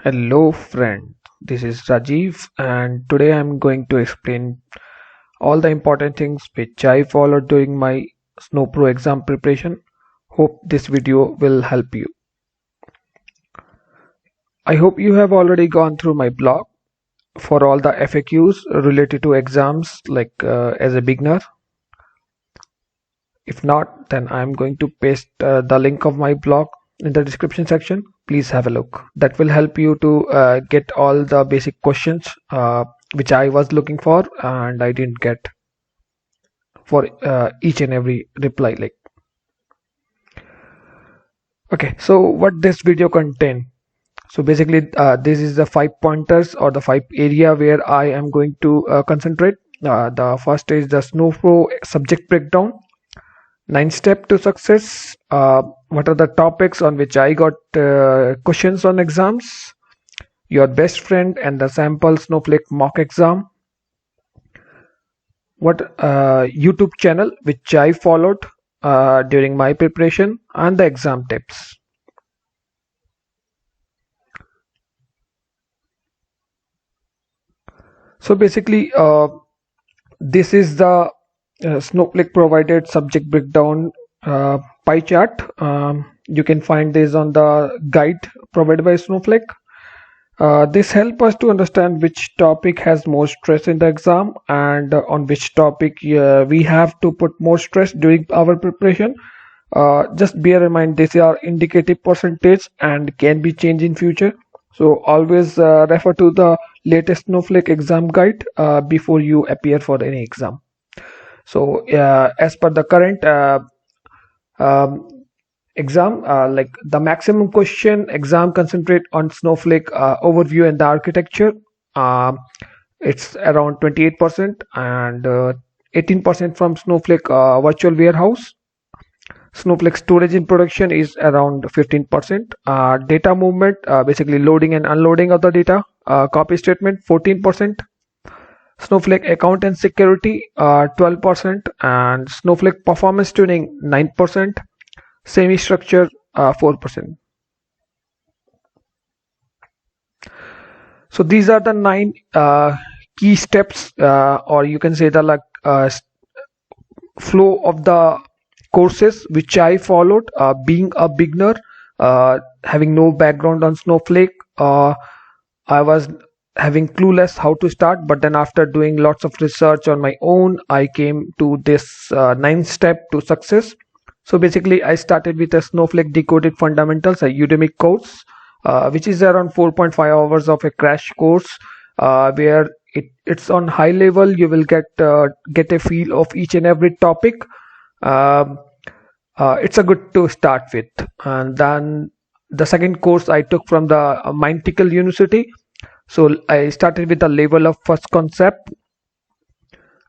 Hello friend, this is Rajiv and today I'm going to explain all the important things which I followed during my SnowPro exam preparation. Hope this video will help you. I hope you have already gone through my blog for all the FAQs related to exams as a beginner. If not, then I'm going to paste the link of my blog in the description section. Please have a look. That will help you to get all the basic questions which I was looking for and I didn't get for each and every reply. Okay, so what this video contain? So basically, this is the 5 pointers or the 5 area where I am going to concentrate. The first is the SnowPro subject breakdown. 9 steps to success. What are the topics on which I got questions on exams? Your best friend and the sample Snowflake mock exam. What YouTube channel which I followed during my preparation and the exam tips. So basically, this is the Snowflake provided subject breakdown pie chart. You can find this on the guide provided by Snowflake. This helps us to understand which topic has more stress in the exam and on which topic we have to put more stress during our preparation. Just bear in mind these are indicative percentage and can be changed in future. So always refer to the latest Snowflake exam guide before you appear for any exam. So as per the current um, exam, like the maximum question exam concentrate on Snowflake overview and the architecture. It's around 28% and 18% from Snowflake virtual warehouse. Snowflake storage in production is around 15%. Data movement, basically loading and unloading of the data. Copy statement 14%. Snowflake account and security 12%, and Snowflake performance tuning 9%. Semi-structure 4%. So these are the 9 key steps, or you can say the flow of the courses which I followed. Being a beginner, having no background on Snowflake, I was having clueless how to start. But then after doing lots of research on my own, I came to this 9 step to success. So basically, I started with a Snowflake Decoded Fundamentals, a Udemy course, which is around 4.5 hours of a crash course, where it's on high level. You will get a feel of each and every topic. Um, it's a good to start with. And then the second course I took from the Mindtickle University. So I started with the level of first concept.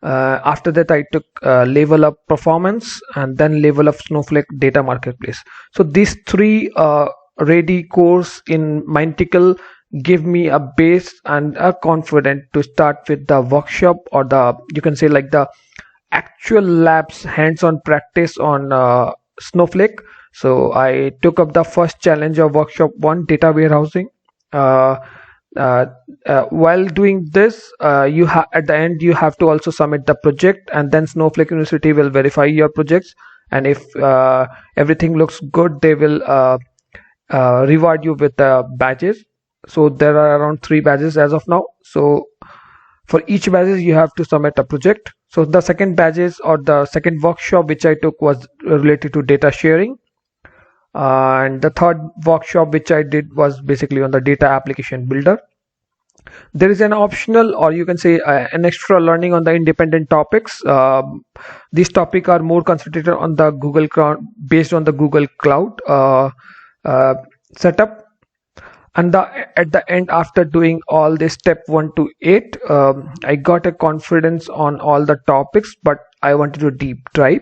After that, I took level up performance and then level of Snowflake data marketplace. So these 3 ready course in Mindtickle give me a base and a confident to start with the workshop, or the you can say like the actual labs hands-on practice on Snowflake. So I took up the first challenge of workshop 1, data warehousing. Uh, uh, while doing this, you have at the end you have to also submit the project, and then Snowflake University will verify your projects, and if everything looks good, they will reward you with badges. So there are around 3 badges as of now. So for each badges you have to submit a project. So the second badges or the second workshop which I took was related to data sharing, and the third workshop which I did was basically on the data application builder. There is an optional, or you can say an extra learning on the independent topics. These topics are more concentrated on the Google Cloud, based on the Google Cloud uh, setup. And at the end, after doing all this step 1 to 8, I got a confidence on all the topics, but I wanted to deep dive.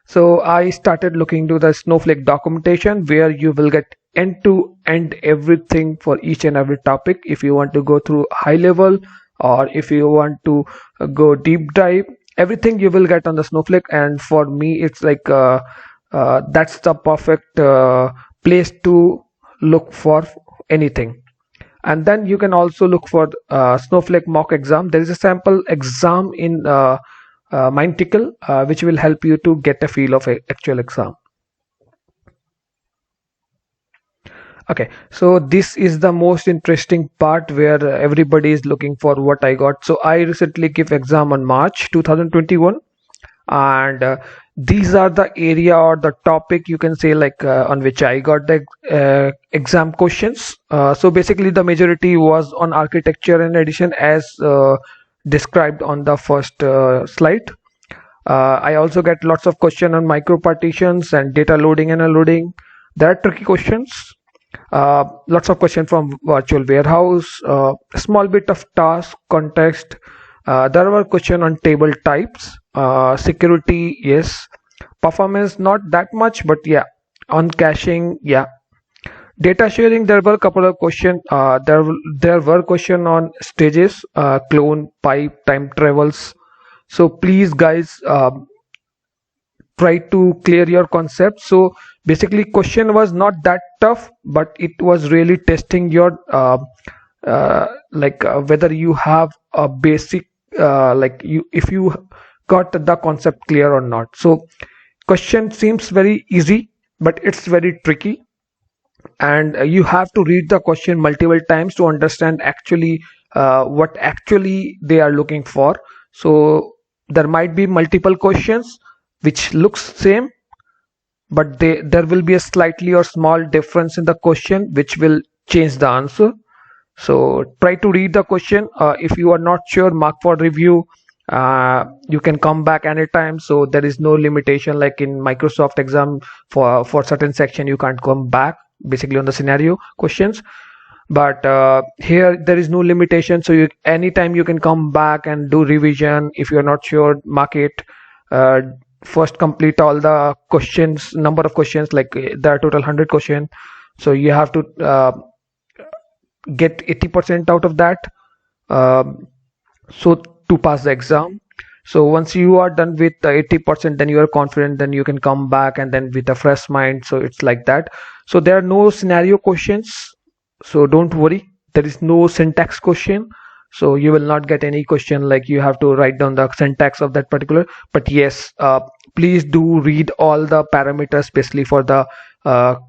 So I started looking to the Snowflake documentation, where you will get end to end everything for each and every topic. If you want to go through high level, or if you want to go deep dive, everything you will get on the Snowflake. And for me, it's like that's the perfect place to look for anything. And then you can also look for Snowflake mock exam. There is a sample exam in Mintical which will help you to get a feel of a actual exam. Okay, so this is the most interesting part where everybody is looking for what I got. So I recently gave exam on March 2021, and these are the area or the topic, you can say, like on which I got the exam questions. So basically the majority was on architecture and addition as described on the first slide. I also get lots of question on micro partitions and data loading and unloading. There are tricky questions. Lots of question from virtual warehouse, a small bit of task context. There were question on table types, security, yes, performance not that much, but yeah, on caching, yeah. Data sharing, there were a couple of question. There were question on stages, clone, pipe, time travels. So please, guys, try to clear your concept. So basically question was not that tough, but it was really testing your whether you have a basic if you got the concept clear or not. So question seems very easy, but it's very tricky, and you have to read the question multiple times to understand actually what actually they are looking for. So there might be multiple questions which looks same, but there will be a slightly or small difference in the question which will change the answer. So try to read the question. If you are not sure, mark for review. You can come back anytime, so there is no limitation like in Microsoft exam. For certain section you can't come back, basically on the scenario questions, but here there is no limitation, so you anytime you can come back and do revision. If you're not sure, mark it. First complete all the questions, number of questions, like there are total 100 questions, so you have to get 80% out of that, so to pass the exam. So once you are done with the 80%, then you are confident, then you can come back and then with a fresh mind. So it's like that. So there are no scenario questions, so don't worry. There is no syntax question, so you will not get any question like you have to write down the syntax of that particular. But yes, please do read all the parameters, especially for the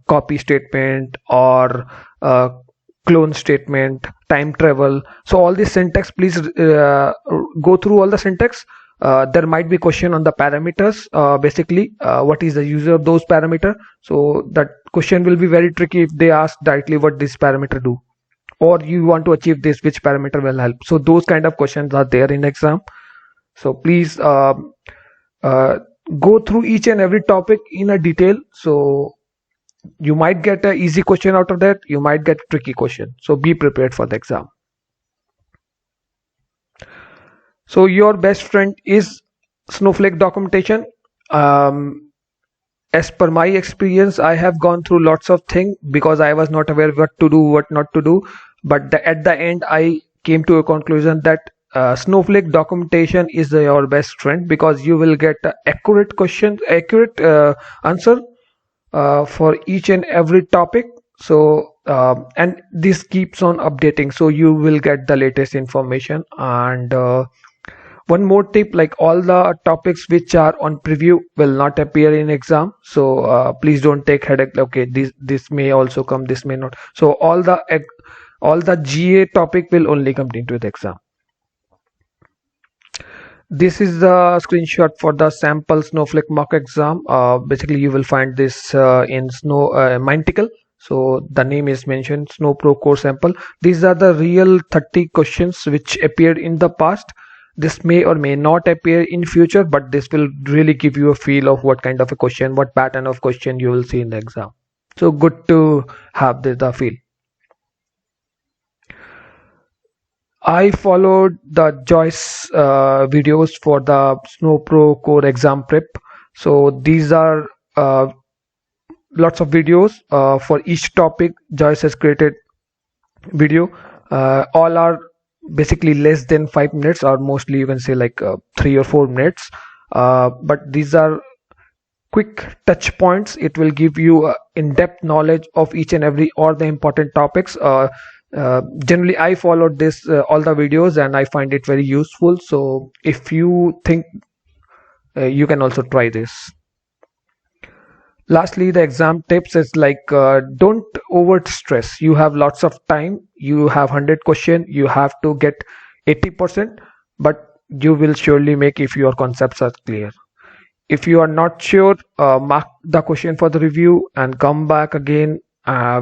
copy statement or clone statement, time travel. So all this syntax, please go through all the syntax. There might be question on the parameters, basically what is the user of those parameter. So that question will be very tricky if they ask directly what this parameter do, or you want to achieve this, which parameter will help. So those kind of questions are there in exam. So please go through each and every topic in a detail. So you might get an easy question out of that, you might get a tricky question, so be prepared for the exam. So your best friend is Snowflake documentation. As per my experience, I have gone through lots of things because I was not aware what to do, what not to do. But at the end, I came to a conclusion that Snowflake documentation is your best friend, because you will get accurate question, accurate answer for each and every topic. So and this keeps on updating, so you will get the latest information. And one more tip, like all the topics which are on preview will not appear in exam. So please don't take headache. Okay, this may also come, this may not. So all the GA topic will only come into the exam. This is the screenshot for the sample Snowflake mock exam. Basically you will find this in Mintical. So the name is mentioned, Snow Pro Core sample. These are the real 30 questions which appeared in the past. This may or may not appear in future, but this will really give you a feel of what kind of a question, what pattern of question you will see in the exam. So good to have the feel. I followed the Joyce videos for the Snow Pro Core exam prep. So these are lots of videos for each topic. Joyce has created video. All are basically less than 5 minutes, or mostly you can say like 3 or 4 minutes. But these are quick touch points. It will give you in-depth knowledge of each and every or the important topics. Generally I followed this all the videos and I find it very useful. So if you think you can also try this. Lastly, the exam tips is like don't over stress. You have lots of time. You have 100 question. You have to get 80%, but you will surely make if your concepts are clear. If you are not sure, mark the question for the review and come back again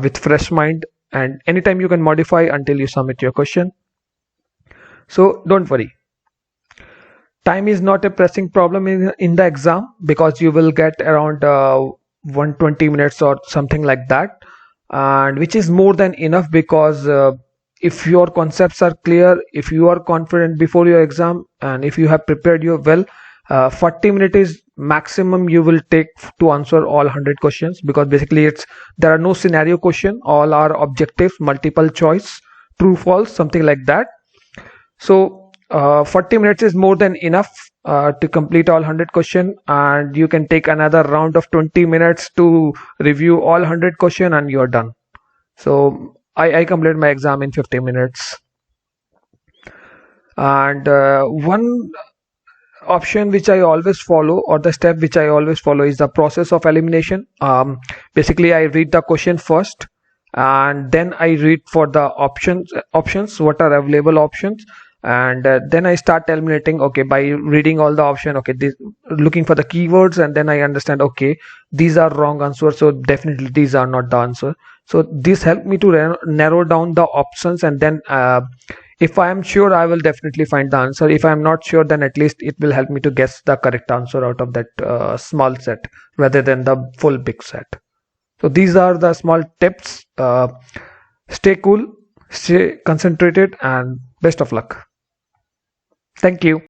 with fresh mind. And anytime you can modify until you submit your question. So don't worry. Time is not a pressing problem in the exam because you will get around 120 minutes or something like that, and which is more than enough because if your concepts are clear, if you are confident before your exam, and if you have prepared your well, 40 minutes is maximum you will take to answer all 100 questions, because basically there are no scenario question, all are objectives, multiple choice, true false, something like that. So 40 minutes is more than enough to complete all 100 question, and you can take another round of 20 minutes to review all 100 question and you're done. So I completed my exam in 50 minutes. And one option which I always follow, or the step which I always follow, is the process of elimination. Basically I read the question first and then I read for the options what are available options, and then I start eliminating, okay, by reading all the option, okay, looking for the keywords, and then I understand, okay, these are wrong answers, so definitely these are not the answer. So this helped me to narrow down the options, and then if I am sure, I will definitely find the answer. If I am not sure, then at least it will help me to guess the correct answer out of that small set rather than the full big set. So these are the small tips. Stay cool, stay concentrated, and best of luck. Thank you.